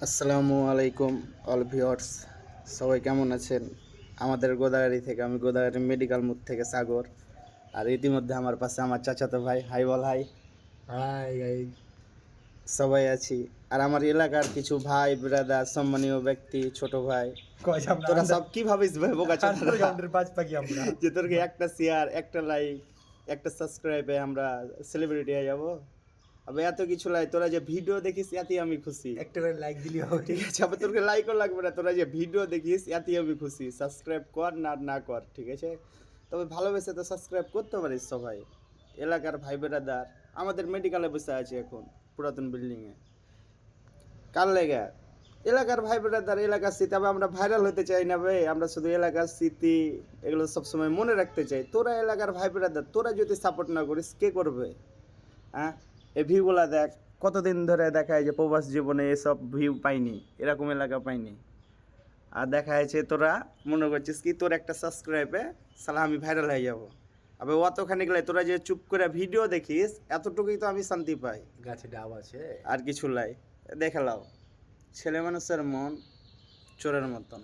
আসসালামু আলাইকুম all viewers, সবাই কেমন আছেন? আমাদের গোদাগাড়ি থেকে, আমি গোদাগাড়ি মেডিকেল মোড় থেকে সাগর। আর ইতিমধ্যে আমার পাশে আমার চাচাতো ভাই, হাই বল হাই। High high. সবাই আছি। আর আমার এলাকার কিছু ভাই ব্রাদার, সম্মানীয় ব্যক্তি, ছোট ভাই। কয় আমরা তোরা আন্ডার সব কি ভাবিস ভাই বোকা চোদা? আন্ডারগ্রাউন্ডের পাঁচ পাখি আমরা। যে তোরকে একটা শেয়ার, একটা লাইক, একটা সাবস্ক্রাইবে আমরা সেলিব্রিটি হয়ে যাবো? আবে এত কিছু লাই, তোরা যে ভিডিও দেখিস এতেই আমি খুশি। একটা করে লাইক দিলি হবে। ঠিক আছে, আবার তোকে লাইকও লাগবে না, তোরা যে ভিডিও দেখিস এতেই আমি খুশি। সাবস্ক্রাইব কর না না কর, ঠিক আছে? তবে ভালোবেসে তো সাবস্ক্রাইব করতে পারিস সবাই। এলাকার ভাই বেড়াদার আমাদের মেডিকেলে বসে আছে এখন, পুরাতন বিল্ডিংয়ে। কার লেগে? এলাকার ভাই বেড়াদার, এলাকার স্মৃতি। তবে আমরা ভাইরাল হতে চাই না ভাই, আমরা শুধু এলাকার স্মৃতি এগুলো সবসময় মনে রাখতে চাই। তোরা এলাকার ভাই বেড়াদার, তোরা যদি সাপোর্ট না করিস কে করবে? হ্যাঁ, এই ভিউগুলা দেখ, কতদিন ধরে দেখায় যে প্রবাস জীবনে এসব ভিউ পাইনি, এরকম এলাকা পাইনি। আর দেখা যাচ্ছে তোরা মনে করছিস কি তোর একটা সাবস্ক্রাইবে সালা আমি ভাইরাল হয়ে যাব। আবে অতখানি গেলে তোরা যে চুপ করে ভিডিও দেখিস, এতটুকুই তো আমি শান্তি পাই। গাছে ডাব আছে। আর কিছু লাই দেখে লাও। ছেলে মানুষের মন চোরের মতন।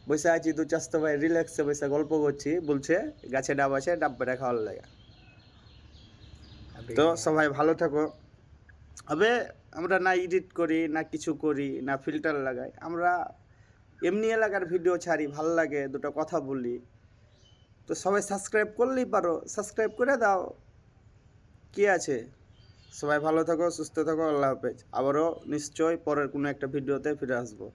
বসে আছি দু চাস্তো ভাই রিল্যাক্সে বসে গল্প করছি, বলছে গাছে ডাব আছে, ডাব বেড়া খাওয়ার লাগে। তো সবাই ভালো থাকো। হবে, আমরা না এডিট করি, না কিছু করি, না ফিল্টার লাগাই, আমরা এমনি এলাকার ভিডিও ছাড়ি, ভাল লাগে, দুটো কথা বলি। তো সবাই সাবস্ক্রাইব করলেই পারো, সাবস্ক্রাইব করে দাও, কি আছে? সবাই ভালো থাকো, সুস্থ থাকো, আল্লাহ হাফেজ। আবারও নিশ্চয় পরের কোনো একটা ভিডিওতে ফিরে আসবো।